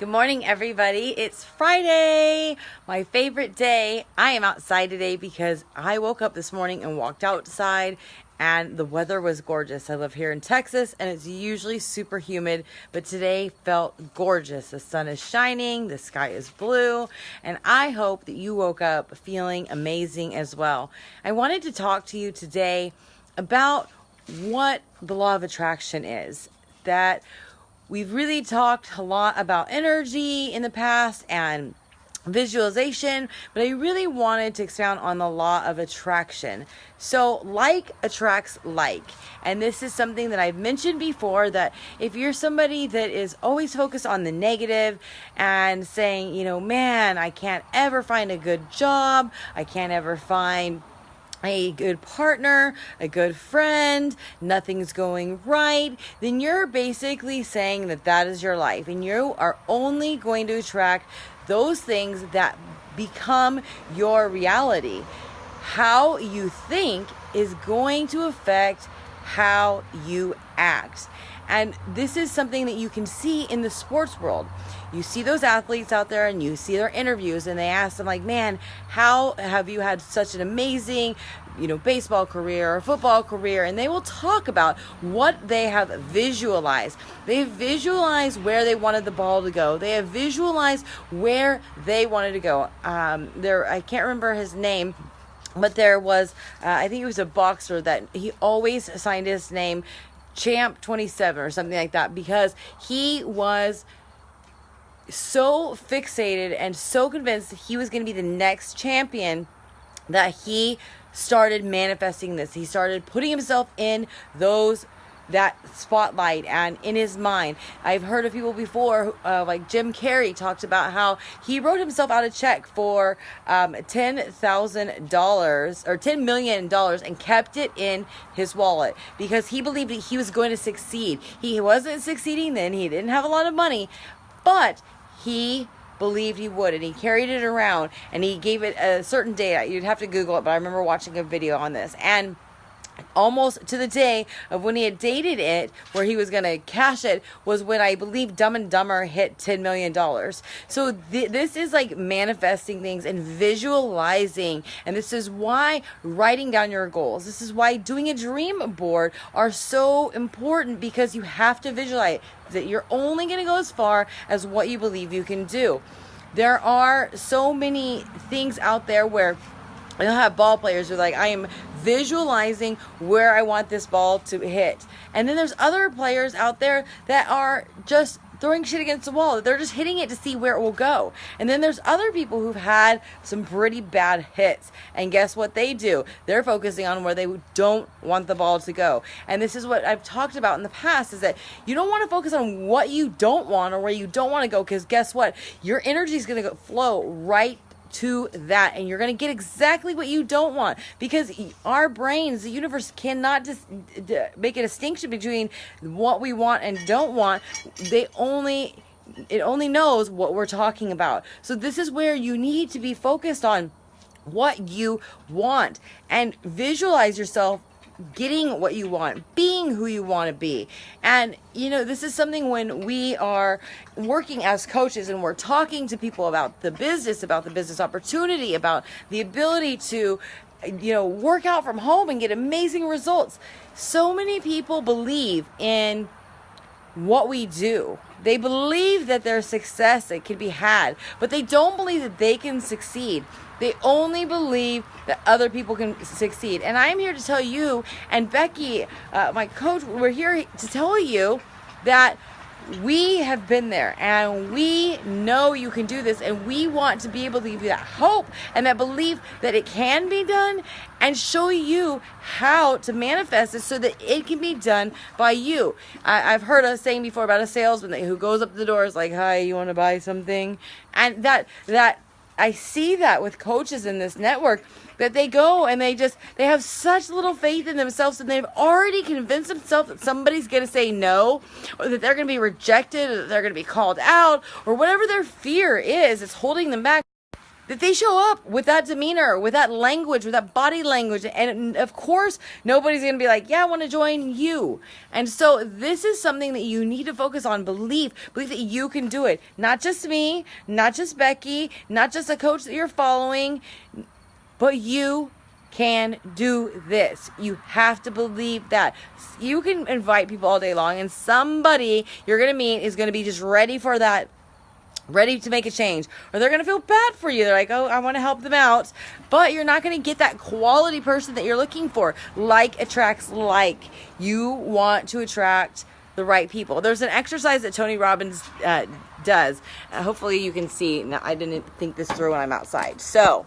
Good morning, everybody. It's Friday, my favorite day. I am outside today because I woke up this morning and walked outside and the weather was gorgeous. I live here in Texas and it's usually super humid, but today felt gorgeous. The sun is shining, the sky is blue, and I hope that you woke up feeling amazing as well. I wanted to talk to you today about what the law of attraction is. That we've really talked a lot about energy in the past and visualization, but I really wanted to expound on the law of attraction. So like attracts like, and this is something that I've mentioned before, that if you're somebody that is always focused on the negative and saying, man, I can't ever find a good job, I can't ever find a good partner, a good friend, nothing's going right, then you're basically saying that that is your life, and you are only going to attract those things that become your reality. How you think is going to affect how you act. And this is something that you can see in the sports world. You see those athletes out there and you see their interviews and they ask them like, man, how have you had such an amazing, baseball career or football career? And they will talk about what they have visualized. They visualized where they wanted the ball to go. They have visualized where they wanted to go. I can't remember his name, but there was, I think he was a boxer that he always signed his name Champ 27 or something like that, because he was so fixated and so convinced that he was going to be the next champion that he started manifesting this. He started putting himself in that spotlight and in his mind. I've heard of people before, like Jim Carrey talked about how he wrote himself out a check for $10,000 or $10 million and kept it in his wallet because he believed that he was going to succeed. He wasn't succeeding then. He didn't have a lot of money, but he believed he would, and he carried it around and he gave it a certain date. You'd have to Google it, but I remember watching a video on this, and almost to the day of when he had dated it, where he was going to cash it, was when I believe Dumb and Dumber hit $10 million. So this is like manifesting things and visualizing. And this is why writing down your goals, this is why doing a dream board are so important, because you have to visualize that you're only going to go as far as what you believe you can do. There are so many things out there where you'll have ball players who are like, I am visualizing where I want this ball to hit. And then there's other players out there that are just throwing shit against the wall. They're just hitting it to see where it will go. And then there's other people who've had some pretty bad hits. And guess what they do? They're focusing on where they don't want the ball to go. And this is what I've talked about in the past, is that you don't want to focus on what you don't want or where you don't want to go, because guess what? Your energy is going to flow right to that, and you're going to get exactly what you don't want, because our brains, the universe, cannot just make a distinction between what we want and don't want. It only knows what we're talking about. So this is where you need to be focused on what you want and visualize yourself getting what you want, being who you want to be. And this is something when we are working as coaches and we're talking to people about the business opportunity, about the ability to work out from home and get amazing results. So many people believe in what we do. They believe that there's success that can be had, but they don't believe that they can succeed. They only believe that other people can succeed. And I'm here to tell you, and Becky, my coach, we're here to tell you that we have been there and we know you can do this, and we want to be able to give you that hope and that belief that it can be done, and show you how to manifest it so that it can be done by you. I've heard us saying before about a salesman who goes up to the door, is like, hi, you want to buy something? And that I see that with coaches in this network, that they go and they have such little faith in themselves, and they've already convinced themselves that somebody's going to say no, or that they're going to be rejected, or that they're going to be called out, or whatever their fear is holding them back. that they show up with that demeanor, with that language, with that body language. And of course, nobody's going to be like, yeah, I want to join you. And so this is something that you need to focus on. Believe that you can do it. Not just me, not just Becky, not just a coach that you're following, but you can do this. You have to believe that. You can invite people all day long, and somebody you're going to meet is going to be just ready for that, ready to make a change, or they're going to feel bad for you. They're like, oh, I want to help them out, but you're not going to get that quality person that you're looking for. Like attracts like. You want to attract the right people. There's an exercise that Tony Robbins does. Hopefully you can see. Now, I didn't think this through when I'm outside. So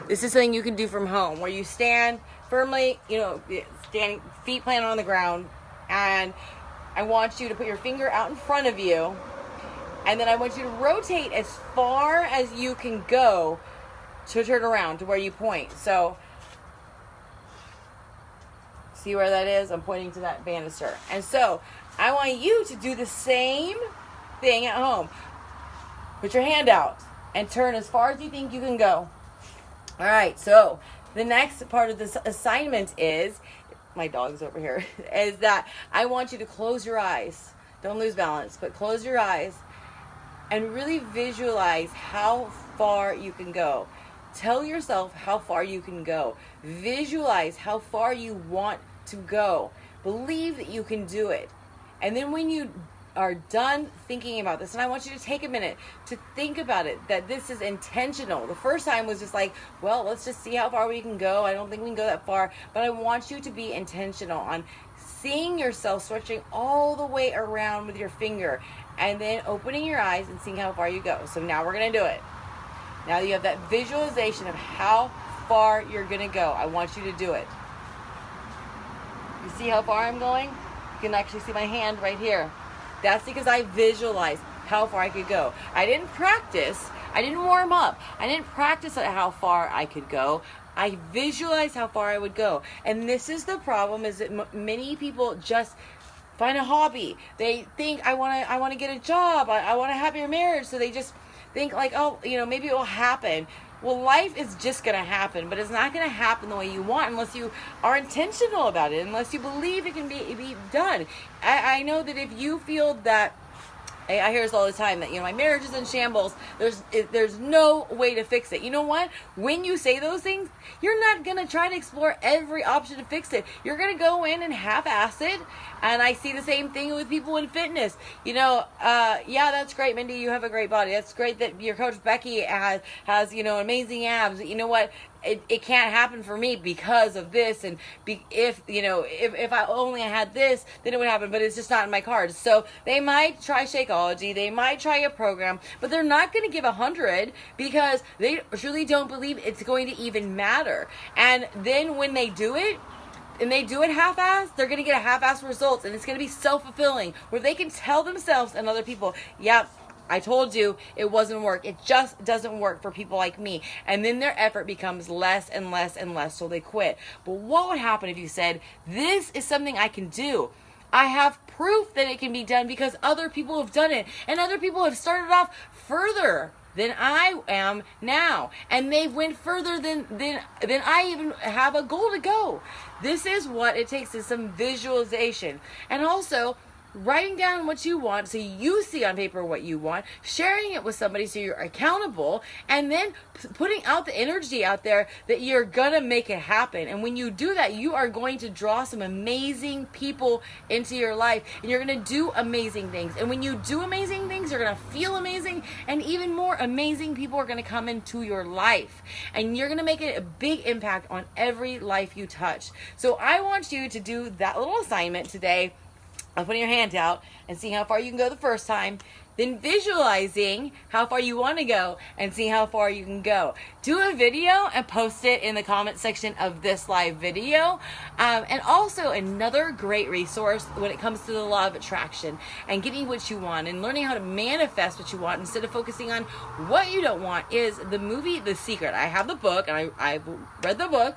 this is something you can do from home, where you stand firmly, standing, feet planted on the ground, and I want you to put your finger out in front of you, and then I want you to rotate as far as you can go to turn around to where you point. So, see where that is? I'm pointing to that banister. And so, I want you to do the same thing at home. Put your hand out and turn as far as you think you can go. All right, so the next part of this assignment is, my dog's over here, is that I want you to close your eyes. Don't lose balance, but close your eyes and really visualize how far you can go. Tell yourself how far you can go. Visualize how far you want to go. Believe that you can do it. And then when you are done thinking about this, and I want you to take a minute to think about it, that this is intentional. The first time was just like, well, let's just see how far we can go. I don't think we can go that far, but I want you to be intentional on seeing yourself stretching all the way around with your finger, and then opening your eyes and seeing how far you go. So now we're going to do it. Now you have that visualization of how far you're going to go. I want you to do it. You see how far I'm going? You can actually see my hand right here. That's because I visualized how far I could go. I didn't practice. I didn't warm up. I didn't practice at how far I could go. I visualized how far I would go. And this is the problem, is that many people just find a hobby. They think, I want to get a job. I want a happier marriage. So they just think like, oh, maybe it will happen. Well, life is just going to happen, but it's not going to happen the way you want unless you are intentional about it, unless you believe it can be done. I know that if you feel that, I hear this all the time, that, my marriage is in shambles, there's no way to fix it. You know what? When you say those things, you're not going to try to explore every option to fix it. You're going to go in and half-ass it. And I see the same thing with people in fitness. Yeah, that's great, Mindy. You have a great body. That's great that your coach Becky has amazing abs. You know what? It can't happen for me because of this. And if I only had this, then it would happen. But it's just not in my cards. So they might try Shakeology. They might try a program. But they're not going to give 100 because they truly don't believe it's going to even matter. And then when they do it, and they do it half-assed, they're going to get a half-assed results, and it's going to be self-fulfilling, where they can tell themselves and other people, yep, I told you it wasn't work. It just doesn't work for people like me. And then their effort becomes less and less and less, so they quit. But what would happen if you said, this is something I can do? I have proof that it can be done because other people have done it, and other people have started off further than I am now, and they went further than I even have a goal to go. This is what it takes, is some visualization, and also writing down what you want so you see on paper what you want, sharing it with somebody so you're accountable, and then putting out the energy out there that you're gonna make it happen. And when you do that, you are going to draw some amazing people into your life, and you're gonna do amazing things. And when you do amazing things, you're gonna feel amazing, and even more amazing people are gonna come into your life, and you're gonna make a big impact on every life you touch. So I want you to do that little assignment today of putting your hand out and seeing how far you can go the first time, then visualizing how far you want to go and see how far you can go. Do a video and post it in the comment section of this live video. And also another great resource when it comes to the law of attraction and getting what you want and learning how to manifest what you want instead of focusing on what you don't want is the movie The Secret. I have the book, and I've read the book,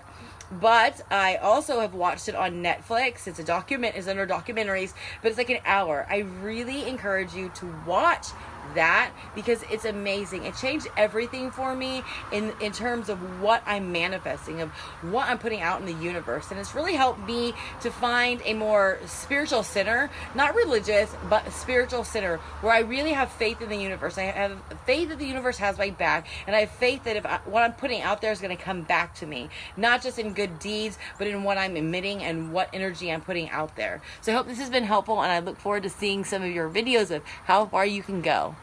but I also have watched it on Netflix. It's under documentaries, but it's like an hour. I really encourage you to watch that because it's amazing. It changed everything for me in terms of what I'm manifesting, of what I'm putting out in the universe. And it's really helped me to find a more spiritual center, not religious, but a spiritual center where I really have faith in the universe. I have faith that the universe has my back, and I have faith that what I'm putting out there is going to come back to me, not just in good deeds, but in what I'm emitting and what energy I'm putting out there. So I hope this has been helpful, and I look forward to seeing some of your videos of how far you can go.